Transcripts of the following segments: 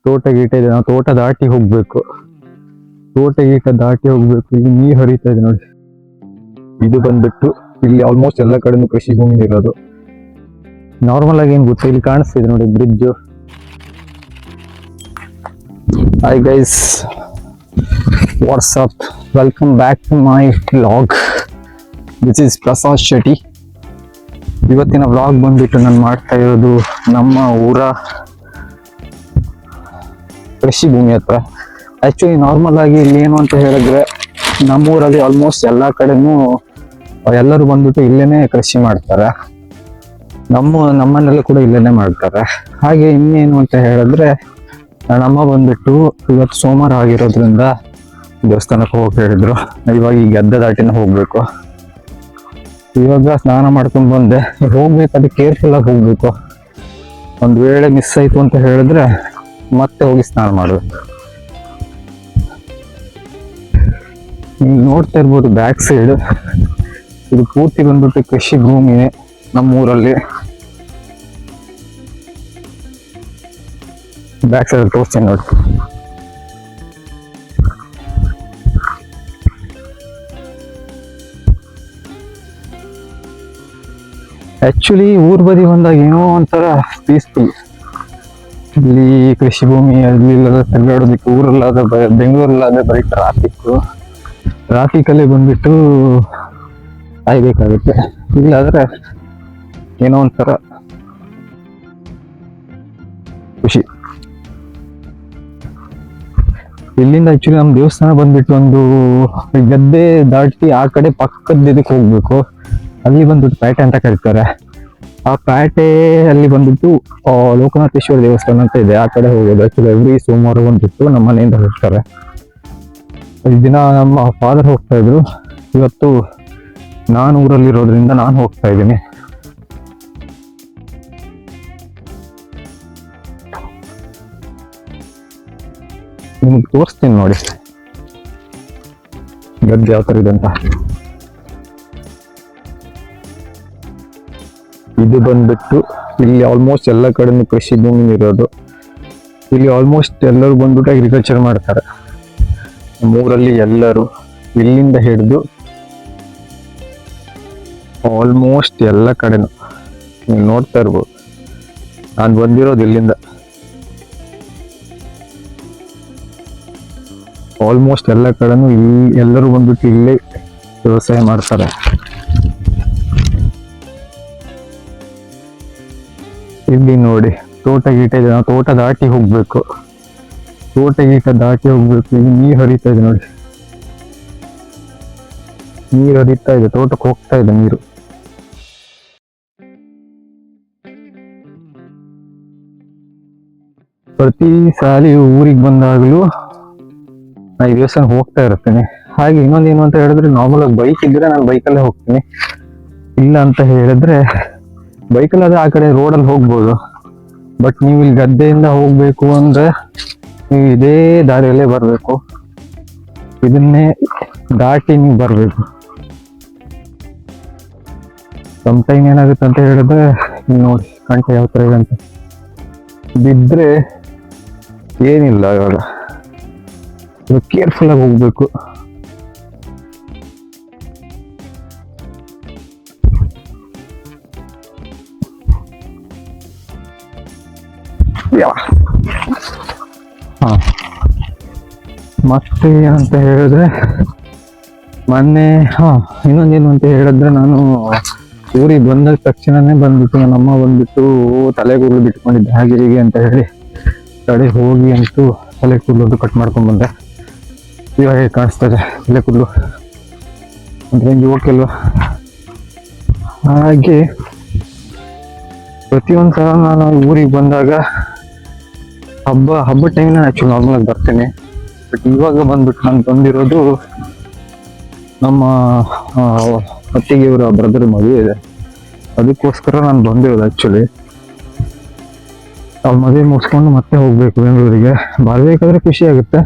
ತೋಟ ಗೀಟ ಇದೆ, ನಾವು ತೋಟ ದಾಟಿ ಹೋಗ್ಬೇಕು. ಇಲ್ಲಿ ನೀರು ಹರಿತಾ ಇದೆ ನೋಡಿ. ಇದು ಬಂದ್ಬಿಟ್ಟು ಇಲ್ಲಿ ಆಲ್ಮೋಸ್ಟ್ ಎಲ್ಲ ಕಡೆನೂ ಕೃಷಿ ಭೂಮಿ ಇರೋದು. ನಾರ್ಮಲ್ ಆಗಿ ಏನ್ ಗೊತ್ತಾ, ಇಲ್ಲಿ ಕಾಣಿಸ್ತಿದೆ ನೋಡಿ bridge. Hi guys, what's up, welcome back to my vlog. This is Prasad Shetty. ಇವತ್ತಿನ ವ್ಲಾಗ್ ಬಂದ್ಬಿಟ್ಟು ನಾನು ಮಾಡ್ತಾ ಇರೋದು ನಮ್ಮ ಊರ ಕೃಷಿ ಭೂಮಿ ಹತ್ರ. ಆಕ್ಚುಲಿ ನಾರ್ಮಲ್ ಆಗಿ ಇಲ್ಲಿ ಏನು ಅಂತ ಹೇಳಿದ್ರೆ, ನಮ್ಮೂರಲ್ಲಿ ಆಲ್ಮೋಸ್ಟ್ ಎಲ್ಲಾ ಕಡೆನೂ ಎಲ್ಲರೂ ಬಂದ್ಬಿಟ್ಟು ಇಲ್ಲೇನೆ ಕೃಷಿ ಮಾಡ್ತಾರೆ. ನಮ್ಮನೆಲ್ಲ ಕೂಡ ಇಲ್ಲೇನೆ ಮಾಡ್ತಾರೆ. ಹಾಗೆ ಇನ್ನೇನು ಅಂತ ಹೇಳಿದ್ರೆ, ನಮ್ಮಮ್ಮ ಬಂದ್ಬಿಟ್ಟು ಇವತ್ತು ಸೋಮವಾರ ಆಗಿರೋದ್ರಿಂದ ದೇವಸ್ಥಾನಕ್ಕೆ ಹೋಗಿ ಹೇಳಿದ್ರು. ಇವಾಗ ಈ ಗದ್ದೆ ದಾಟಿನ ಹೋಗ್ಬೇಕು. ಇವಾಗ ಸ್ನಾನ ಮಾಡ್ಕೊಂಡು ಬಂದೆ. ಹೋಗ್ಬೇಕಾದ್ರೆ ಕೇರ್ಫುಲ್ ಆಗಿ ಹೋಗ್ಬೇಕು. ಒಂದ್ ವೇಳೆ ಮಿಸ್ ಆಯ್ತು ಅಂತ ಹೇಳಿದ್ರೆ ಮತ್ತೆ ಹೋಗಿ ಸ್ನಾನ ಮಾಡ್ಬೇಕು. ನೀವು ನೋಡ್ತಾ ಇರ್ಬೋದು ಬ್ಯಾಕ್ ಸೈಡ್, ಇದು ಪೂರ್ತಿ ಬಂದ್ಬಿಟ್ಟು ಕೃಷಿ ಭೂಮಿನೇ ನಮ್ಮೂರಲ್ಲಿ. ಬ್ಯಾಕ್ ಸೈಡ್ ತೋರಿಸ್ತೀನಿ ನೋಡಿ. ಆಕ್ಚುಲಿ ಊರ್ ಬದಿ ಬಂದಾಗ ಏನೋ ಒಂಥರ ಪೀಸ್ಫುಲ್. ಇಲ್ಲಿ ಕೃಷಿ ಭೂಮಿ ಅಲ್ಲಿ ತಿರುಗಾಡೋದಕ್ಕೆ, ಊರಲ್ಲಾದ ಬೆಂಗಳೂರಲ್ಲಾದ್ರೆ ಬರೀ ಟ್ರಾಫಿಕ್ ಅಲ್ಲಿ ಬಂದ್ಬಿಟ್ಟು ಕಾಯ್ಬೇಕಾಗುತ್ತೆ. ಇಲ್ಲಾದ್ರೆ ಏನೋ ಒಂಥರ ಖುಷಿ. ಇಲ್ಲಿಂದ ಆಕ್ಚುಲಿ ನಮ್ಮ ದೇವಸ್ಥಾನ ಬಂದ್ಬಿಟ್ಟು ಒಂದು ಗದ್ದೆ ದಾಟಿ ಆ ಕಡೆ ಪಕ್ಕದ ಇದಕ್ಕೆ ಹೋಗ್ಬೇಕು. ಅಲ್ಲಿ ಬಂದ್ಬಿಟ್ಟು ಪೇಟೆ ಅಂತ ಕರೀತಾರೆ. ಆ ಪೇಟೆ ಅಲ್ಲಿ ಬಂದ್ಬಿಟ್ಟು ಲೋಕನಾಥೇಶ್ವರ ದೇವಸ್ಥಾನ ಅಂತ ಇದೆ, ಆ ಕಡೆ ಹೋಗೋದು. ಆಕ್ಚುಲಿ ಎವ್ರಿ ಸೋಮವಾರ ಬಂದ್ಬಿಟ್ಟು ನಮ್ಮ ಮನೆಯಿಂದ ಹೋಗ್ತಾರೆ. ಈ ದಿನ ನಮ್ಮ ಫಾದರ್ ಹೋಗ್ತಾ ಇದ್ರು. ಇವತ್ತು ನಾನು ಊರಲ್ಲಿರೋದ್ರಿಂದ ನಾನು ಹೋಗ್ತಾ ಇದ್ದೀನಿ. ನಿಮ್ಗೆ ತೋರಿಸ್ತೀನಿ ನೋಡಿ ಗದ್ದೆ ಯಾವ ತರ ಇದೆ ಅಂತ. ಇದು ಬಂದ್ಬಿಟ್ಟು ಇಲ್ಲಿ ಆಲ್ಮೋಸ್ಟ್ ಎಲ್ಲ ಕಡೆನೂ ಕೃಷಿ ಭೂಮಿ ಇರೋದು. ಇಲ್ಲಿ ಆಲ್ಮೋಸ್ಟ್ ಎಲ್ಲರೂ ಬಂದ್ಬಿಟ್ಟು ಅಗ್ರಿಕಲ್ಚರ್ ಮಾಡ್ತಾರೆ. ನಮ್ಮೂರಲ್ಲಿ ಎಲ್ಲರೂ ಇಲ್ಲಿಂದ ಹಿಡಿದು ಆಲ್ಮೋಸ್ಟ್ ಎಲ್ಲ ಕಡೆನೂ ನೀವು ನೋಡ್ತಾ ಇರ್ಬೋದು. ನಾನು ಬಂದಿರೋದು ಇಲ್ಲಿಂದ. ಆಲ್ಮೋಸ್ಟ್ ಎಲ್ಲ ಕಡೆನೂ ಎಲ್ಲರೂ ಬಂದ್ಬಿಟ್ಟು ಇಲ್ಲೇ ವ್ಯವಸಾಯ ಮಾಡ್ತಾರೆ. ಇಲ್ಲಿ ನೋಡಿ ತೋಟ ಗೀಟ ಇದೆ, ನಾವು ತೋಟ ದಾಟಿ ಹೋಗ್ಬೇಕು. ಇಲ್ಲಿ ನೀರು ಹರಿತಾ ಇದೆ ನೋಡಿ. ನೀರು ಹರಿತಾ ಇದೆ, ತೋಟಕ್ಕೆ ಹೋಗ್ತಾ ಇದೆ ನೀರು. ಪ್ರತಿ ಸಾಲಿ ಊರಿಗೆ ಬಂದಾಗಲೂ ನಾ ಈ ದೇವಸ್ಥಾನ ಹೋಗ್ತಾ ಇರ್ತೇನೆ. ಹಾಗೆ ಇನ್ನೊಂದೇನು ಅಂತ ಹೇಳಿದ್ರೆ, ನಾರ್ಮಲ್ ಆಗಿ ಬೈಕ್ ಇದ್ರೆ ನಾನು ಬೈಕಲ್ಲೇ ಹೋಗ್ತೀನಿ. ಇಲ್ಲ ಅಂತ ಹೇಳಿದ್ರೆ ಬೈಕಲ್ಲಾದ್ರೆ ಆ ಕಡೆ ರೋಡಲ್ಲಿ ಹೋಗ್ಬೋದು. ಬಟ್ ನೀವು ಇಲ್ಲಿ ಗದ್ದೆಯಿಂದ ಹೋಗ್ಬೇಕು ಅಂದ್ರೆ ನೀವು ಇದೇ ದಾರಿಯಲ್ಲೇ ಬರ್ಬೇಕು. ಇದನ್ನೇ ದಾಟಿ ನೀವು ಬರ್ಬೇಕು. ಸಮ್ಟೈಮ್ ಏನಾಗುತ್ತೆ ಅಂತ ಹೇಳಿದ್ರೆ, ನೋಡಿ ಕಂಠ ಯಾವ ತರ ಇದೆ ಅಂತ. ಬಿದ್ರೆ ಏನಿಲ್ಲ. ಇವಾಗ ಕೇರ್ಫುಲ್ ಆಗಿ ಹೋಗ್ಬೇಕು. ಮತ್ತೆ ಏನಂತ ಹೇಳಿದ್ರೆ, ಮೊನ್ನೆ ಇನ್ನೊಂದೇನು ಅಂತ ಹೇಳಿದ್ರೆ, ನಾನು ಊರಿಗೆ ಬಂದ ತಕ್ಷಣನೇ ಬಂದ್ಬಿಟ್ಟು ನಮ್ಮಮ್ಮ ಬಂದ್ಬಿಟ್ಟು ತಲೆ ಕೂದಲು ಬಿಟ್ಕೊಂಡಿದ್ದೆ ಹಾಗೆ ಹೀಗೆ ಅಂತ ಹೇಳಿ ಕಡೆ ಹೋಗಿ ಅಂತೂ ತಲೆ ಕೂದಲು ಕಟ್ ಮಾಡ್ಕೊಂಡ್ ಬಂದೆ. ಇವಾಗ ಕಾಣಿಸ್ತದೆ ತಲೆ ಕೂದಲು ಅಂದ್ರೆ ಯುವಕಲ್ವಾ. ಹಾಗೆ ಪ್ರತಿಯೊಂದು ಸಲ ನಾನು ಊರಿಗೆ ಬಂದಾಗ ಹಬ್ಬ ಟೈಮ್ ನಾನು ಆಕ್ಚುಲಿ ನಾರ್ಮಲ್ ಆಗಿ ಬರ್ತೇನೆ. ಬಟ್ ಇವಾಗ ಬಂದ್ಬಿಟ್ಟು ನಾನು ಬಂದಿರೋದು ನಮ್ಮ ಅತ್ತಿಗೆಯವರ ಬ್ರದರ್ ಮದುವೆ ಇದೆ, ಅದಕ್ಕೋಸ್ಕರ ನಾನು ಬಂದಿರೋದು. ಆಕ್ಚುಲಿ ಅವ್ರ ಮದುವೆ ಮುಗಿಸ್ಕೊಂಡು ಮತ್ತೆ ಹೋಗ್ಬೇಕು ಬೆಂಗಳೂರಿಗೆ. ಬರ್ಬೇಕಾದ್ರೆ ಖುಷಿ ಆಗುತ್ತೆ,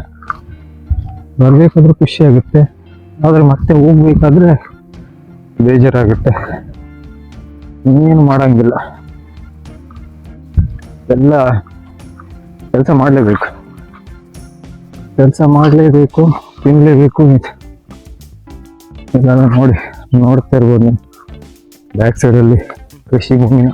ಆದ್ರೆ ಮತ್ತೆ ಹೋಗ್ಬೇಕಾದ್ರೆ ಬೇಜಾರಾಗುತ್ತೆ. ಇನ್ನೇನು ಮಾಡಂಗಿಲ್ಲ. ಎಲ್ಲ ಕೆಲಸ ಮಾಡಲೇಬೇಕು, ತಿನ್ನಲೇಬೇಕು. ಎಲ್ಲ ನೋಡ್ತಾ ಇರ್ಬೋದು ನೀವು ಬ್ಯಾಕ್ ಸೈಡಲ್ಲಿ ಕೃಷಿ ಭೂಮಿನ.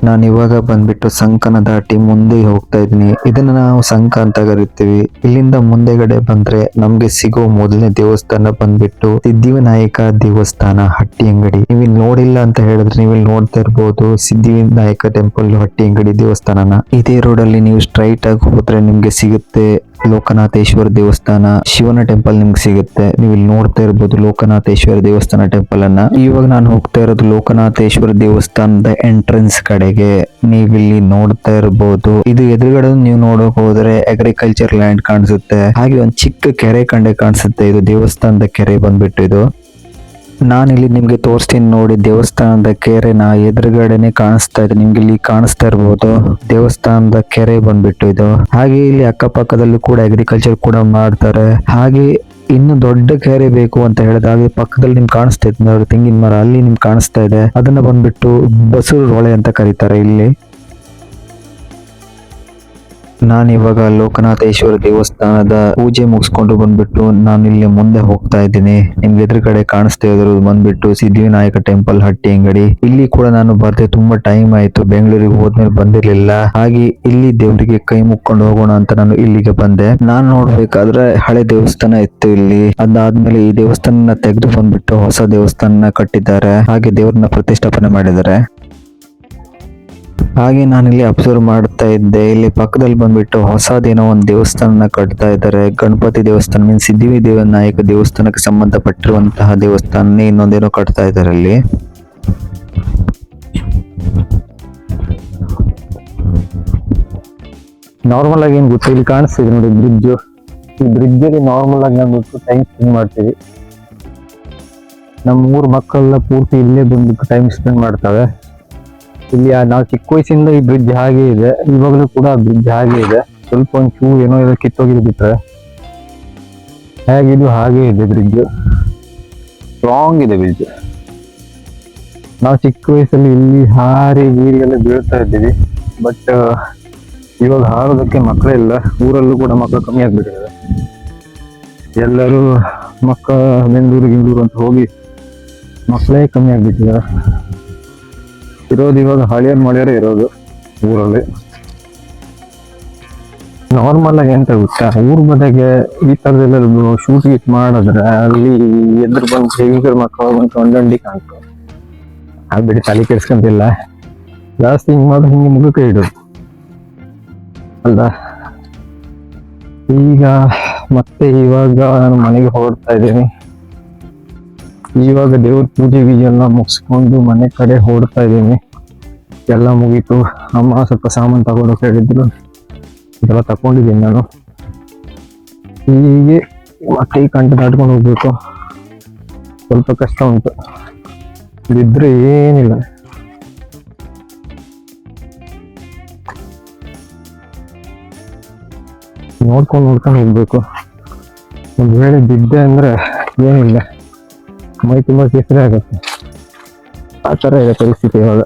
ನಾನು ಇವಾಗ ಬಂದ್ಬಿಟ್ಟು ಸಂಕನ ದಾಟಿ ಮುಂದೆ ಹೋಗ್ತಾ ಇದ್ದೀನಿ. ಇದನ್ನ ನಾವು ಸಂಕ ಅಂತ ಕರಿತೀವಿ. ಇಲ್ಲಿಂದ ಮುಂದೆಗಡೆ ಬಂದ್ರೆ ನಮ್ಗೆ ಸಿಗೋ ಮೊದಲನೇ ದೇವಸ್ಥಾನ ಬಂದ್ಬಿಟ್ಟು ಸಿದ್ಧಿವಿನಾಯಕ ದೇವಸ್ಥಾನ ಹಟ್ಟಿ ಅಂಗಡಿ. ನೀವು ಇಲ್ಲಿ ನೋಡಿಲ್ಲ ಅಂತ ಹೇಳಿದ್ರೆ ನೀವು ಇಲ್ಲಿ ನೋಡ್ತಾ ಇರ್ಬೋದು ಸಿದ್ಧಿವಿನಾಯಕ ಟೆಂಪಲ್ ಹಟ್ಟಿ ಅಂಗಡಿ ದೇವಸ್ಥಾನನ. ಇದೇ ರೋಡ್ ಅಲ್ಲಿ ನೀವು ಸ್ಟ್ರೈಟ್ ಆಗಿ ಹೋದ್ರೆ ನಿಮ್ಗೆ ಸಿಗುತ್ತೆ ಲೋಕನಾಥೇಶ್ವರ ದೇವಸ್ಥಾನ, ಶಿವನ ಟೆಂಪಲ್ ನಿಮ್ಗೆ ಸಿಗುತ್ತೆ. ನೀವು ಇಲ್ಲಿ ನೋಡ್ತಾ ಇರ್ಬೋದು ಲೋಕನಾಥೇಶ್ವರ ದೇವಸ್ಥಾನ ಟೆಂಪಲ್ ಅನ್ನ. ಇವಾಗ ನಾನು ಹೋಗ್ತಾ ಇರೋದು ಲೋಕನಾಥೇಶ್ವರ ದೇವಸ್ಥಾನದ ಎಂಟ್ರೆನ್ಸ್ ಕಡೆಗೆ. ನೀವಿಲ್ಲಿ ನೋಡ್ತಾ ಇರ್ಬೋದು, ಇದು ಎದುರುಗಡೆ ನೀವು ನೋಡಕ್ ಹೋದ್ರೆ ಅಗ್ರಿಕಲ್ಚರ್ ಲ್ಯಾಂಡ್ ಕಾಣಿಸುತ್ತೆ. ಹಾಗೆ ಒಂದ್ ಚಿಕ್ಕ ಕೆರೆ ಕಂಡೆ ಕಾಣಿಸುತ್ತೆ. ಇದು ದೇವಸ್ಥಾನದ ಕೆರೆ ಬಂದ್ಬಿಟ್ಟು ಇದು. ನಾನಿಲ್ಲಿ ನಿಮ್ಗೆ ತೋರಿಸ್ತೀನಿ ನೋಡಿ, ದೇವಸ್ಥಾನದ ಕೆರೆನ ಎದುರುಗಡೆನೆ ಕಾಣಿಸ್ತಾ ಇದೆ. ನಿಮ್ಗೆ ಇಲ್ಲಿ ಕಾಣಿಸ್ತಾ ಇರ್ಬೋದು ದೇವಸ್ಥಾನದ ಕೆರೆ ಬಂದ್ಬಿಟ್ಟು ಇದು. ಹಾಗೆ ಇಲ್ಲಿ ಅಕ್ಕಪಕ್ಕದಲ್ಲೂ ಕೂಡ ಅಗ್ರಿಕಲ್ಚರ್ ಕೂಡ ಮಾಡ್ತಾರೆ. ಹಾಗೆ ಇನ್ನು ದೊಡ್ಡ ಕೆರೆ ಬೇಕು ಅಂತ ಹೇಳಿದಾಗ ಪಕ್ಕದಲ್ಲಿ ನಿಮ್ಗೆ ಕಾಣಿಸ್ತಾ ಇದೆ ನೋಡಿ ತೆಂಗಿನ ಮರ, ಅಲ್ಲಿ ನಿಮ್ಗೆ ಕಾಣಿಸ್ತಾ ಇದೆ. ಅದನ್ನ ಬಂದ್ಬಿಟ್ಟು ಬಸೂರು ಹೊಳೆ ಅಂತ ಕರೀತಾರೆ ಇಲ್ಲಿ. ನಾನು ಇವಾಗ ಲೋಕನಾಥೇಶ್ವರ ದೇವಸ್ಥಾನದ ಪೂಜೆ ಮುಗಿಸ್ಕೊಂಡು ಬಂದ್ಬಿಟ್ಟು ನಾನು ಇಲ್ಲಿ ಮುಂದೆ ಹೋಗ್ತಾ ಇದ್ದೀನಿ. ನಿಮ್ಗೆ ಎದುರುಗಡೆ ಕಾಣಿಸ್ತಾ ಇರೋದು ಬಂದ್ಬಿಟ್ಟು ಸಿದ್ಧಿವಿನಾಯಕ ಟೆಂಪಲ್ ಹಟ್ಟಿ ಅಂಗಡಿ. ಇಲ್ಲಿ ಕೂಡ ನಾನು ಬರ್ದೆ ತುಂಬಾ ಟೈಮ್ ಆಯ್ತು, ಬೆಂಗಳೂರಿಗೆ ಹೋದ್ಮೇಲೆ ಬಂದಿರ್ಲಿಲ್ಲ. ಹಾಗೆ ಇಲ್ಲಿ ದೇವರಿಗೆ ಕೈ ಮುಕ್ಕೊಂಡು ಹೋಗೋಣ ಅಂತ ನಾನು ಇಲ್ಲಿಗೆ ಬಂದೆ. ನಾನ್ ನೋಡ್ಬೇಕಾದ್ರೆ ಹಳೆ ದೇವಸ್ಥಾನ ಇತ್ತು ಇಲ್ಲಿ. ಅದಾದ್ಮೇಲೆ ಈ ದೇವಸ್ಥಾನ ತೆಗೆದು ಬಂದ್ಬಿಟ್ಟು ಹೊಸ ದೇವಸ್ಥಾನ ಕಟ್ಟಿದ್ದಾರೆ. ಹಾಗೆ ದೇವ್ರನ್ನ ಪ್ರತಿಷ್ಠಾಪನೆ ಮಾಡಿದ್ದಾರೆ. ಹಾಗೆ ನಾನಿಲ್ಲಿ ಅಬ್ಸರ್ವ್ ಮಾಡ್ತಾ ಇದ್ದೆ, ಇಲ್ಲಿ ಪಕ್ಕದಲ್ಲಿ ಬಂದ್ಬಿಟ್ಟು ಹೊಸದೇನೋ ಒಂದು ದೇವಸ್ಥಾನ ಕಟ್ತಾ ಇದ್ದಾರೆ. ಗಣಪತಿ ದೇವಸ್ಥಾನ ಮೀನ್ಸ್ ಸಿದ್ಧಿವಿನಾಯಕ ದೇವಸ್ಥಾನಕ್ಕೆ ಸಂಬಂಧಪಟ್ಟಿರುವಂತಹ ದೇವಸ್ಥಾನ ಇನ್ನೊಂದೇನೋ ಕಟ್ತಾ ಇದ್ದಾರೆ ಅಲ್ಲಿ. ನಾರ್ಮಲ್ ಆಗಿ ಏನ್ ಗೊತ್ತು, ಇಲ್ಲಿ ಕಾಣಿಸ್ತಿದೆ ನೋಡಿ ಬ್ರಿಡ್ಜ್. ಈ ಬ್ರಿಡ್ಜ್ ಅಲ್ಲಿ ನಾರ್ಮಲ್ ಆಗಿ ನಾವು ಟೈಮ್ ಸ್ಪೆಂಡ್ ಮಾಡ್ತೀವಿ. ನಮ್ಮ ಊರ್ ಮಕ್ಕಳೆಲ್ಲ ಪೂರ್ತಿ ಇಲ್ಲೇ ಬಂದ್ಬಿಟ್ಟು ಟೈಮ್ ಸ್ಪೆಂಡ್ ಮಾಡ್ತವೆ. ಇಲ್ಲಿ ನಾವು ಚಿಕ್ಕ ವಯಸ್ಸಿಂದ ಈ ಬ್ರಿಡ್ಜ್ ಹಾಗೆ ಇದೆ, ಇವಾಗಲೂ ಕೂಡ ಬ್ರಿಡ್ಜ್ ಹಾಗೆ ಇದೆ. ಸ್ವಲ್ಪ ಒಂಚೂರು ಏನೋ ಏನೋ ಕಿತ್ತೋಗಿದ್ ಬಿಟ್ರೆ ಹೇಗಿದ್ದು ಹಾಗೆ ಇದೆ ಬ್ರಿಡ್ಜ್. ಸ್ಟ್ರಾಂಗ್ ಇದೆ ಬ್ರಿಡ್ಜ್. ನಾವು ಚಿಕ್ಕ ವಯಸ್ಸಲ್ಲಿ ಇಲ್ಲಿ ಹಾರಿ ನೀರಿಗೆಲ್ಲ ಬೀಳ್ತಾ ಇದ್ದೀವಿ. ಬಟ್ ಇವಾಗ ಹಾರೋದಕ್ಕೆ ಮಕ್ಕಳೇ ಇಲ್ಲ. ಊರಲ್ಲೂ ಕೂಡ ಮಕ್ಕಳು ಕಮ್ಮಿ ಆಗ್ಬಿಟ್ಟಿದ್ದಾರೆ. ಎಲ್ಲರೂ ಬೆಂಗಳೂರು ಅಂತ ಹೋಗಿ ಮಕ್ಕಳೇ ಕಮ್ಮಿ ಆಗ್ಬಿಟ್ಟಿದ್ದಾರೆ. ಇರೋದು ಇವಾಗ ಹಳಿಯರ್ ಇರೋದು ಊರಲ್ಲಿ. ನಾರ್ಮಲ್ ಆಗಿ ಎಂತ ಗೊತ್ತಾ, ಊರ್ ಮನೆಗೆ ಈ ತರದೆಲ್ಲ ಶೂಟ್ ಗೀಟ್ ಮಾಡಿದ್ರೆ ಅಲ್ಲಿ ಎದುರು ಬಂದು ಹೆವಿಕಲ್ ಮಕ್ಕಳು ಬಂದು ಒಂದಂಡಿ ಕಾಣ್ತವೆ. ಆಗ್ಬಿಟ್ಟು ತಲೆ ಕೆಡ್ಸ್ಕೊಂತಿಲ್ಲ ಜಾಸ್ತಿ. ಹಿಂಗ್ ಮಾಡಿ ಹಿಂಗೆ ಮುಖಕ್ಕೆ ಇಡೋದು ಅಲ್ಲ. ಈಗ ಇವಾಗ ನಾನು ಮನೆಗೆ ಹೊರಡ್ತಾ ಇದ್ದೀನಿ. ಇವಾಗ ದೇವ್ರ ಪೂಜೆ ಎಲ್ಲ ಮುಗಿಸ್ಕೊಂಡು ಮನೆ ಕಡೆ ಹೊರಡ್ತಾ ಇದ್ದೀನಿ. ಎಲ್ಲ ಮುಗೀತು. ಅಮ್ಮ ಸ್ವಲ್ಪ ಸಾಮಾನು ತಗೊಂಡು ಹೇಳಿದ್ರು, ಇದೆಲ್ಲ ತಕೊಂಡಿದ್ದೀನಿ ನಾನು. ಹೀಗೆ ಮತ್ತೆ ಈ ಕಂಟೆ ದಾಟ್ಕೊಂಡು ಹೋಗ್ಬೇಕು. ಸ್ವಲ್ಪ ಕಷ್ಟ ಉಂಟು, ಇದ್ರೆ ಏನಿಲ್ಲ. ನೋಡ್ಕೊಂಡು ಹೋಗ್ಬೇಕು. ಒಂದ್ ವೇಳೆ ಬಿದ್ದೆ ಅಂದ್ರೆ ಏನಿಲ್ಲ, ಮೈ ತುಂಬಾ ಕೆಸರೆ ಆಗುತ್ತೆ. ಆ ತರ ಇದೆ ಪರಿಸ್ಥಿತಿ ಇವಾಗ.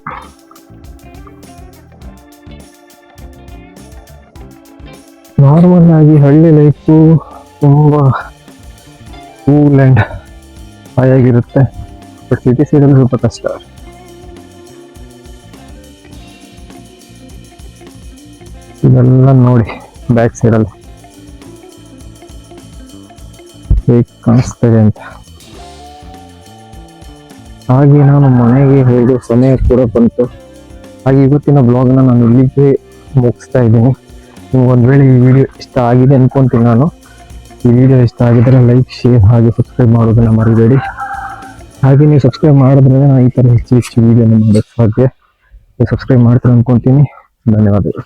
ನಾರ್ಮಲ್ ಆಗಿ ಹಳ್ಳಿ ಲೈಫು ತುಂಬಾ ಕೂಲ್ ಅಂಡ್ ಹಾಯಾಗಿರುತ್ತೆ. ಬಟ್ ಸಿಟಿ ಸೈಡಲ್ಲಿ ಸ್ವಲ್ಪ ಕಷ್ಟ. ಇದೆಲ್ಲ ನೋಡಿ ಬ್ಯಾಕ್ ಸೈಡಲ್ಲಿ ಹೇಗೆ ಕಾಣಿಸ್ತದೆ ಅಂತ. ಹಾಗೆ ನಾನು ಮನೆಗೆ ಹೋಗೋ ಸಮಯ ಕೂಡ ಬಂತು. ಹಾಗೆ ಇವತ್ತಿನ ಬ್ಲಾಗ್ನ ನಾನು ಇಲ್ಲಿಗೆ ಮುಗಿಸ್ತಾ ಇದ್ದೀನಿ. ನೀವು ಒಂದು ವೇಳೆ ಈ ವಿಡಿಯೋ ಇಷ್ಟ ಆಗಿದೆ ಅನ್ಕೊಂತೀನಿ ನಾನು. ಈ ವಿಡಿಯೋ ಇಷ್ಟ ಆಗಿದ್ರೆ ಲೈಕ್, ಶೇರ್ ಹಾಗೆ ಸಬ್ಸ್ಕ್ರೈಬ್ ಮಾಡೋದನ್ನ ಮರಿಬೇಡಿ. ಹಾಗೆ ನೀವು ಸಬ್ಸ್ಕ್ರೈಬ್ ಮಾಡಿದ್ರೆ ನಾನು ಈ ಥರ ಹೆಚ್ಚು ವಿಡಿಯೋನ ಮಾಡೋಕ್ಕೆ ಸಾಧ್ಯ. ನೀವು ಸಬ್ಸ್ಕ್ರೈಬ್ ಮಾಡ್ತೀರ ಅನ್ಕೊಂತೀನಿ. ಧನ್ಯವಾದಗಳು.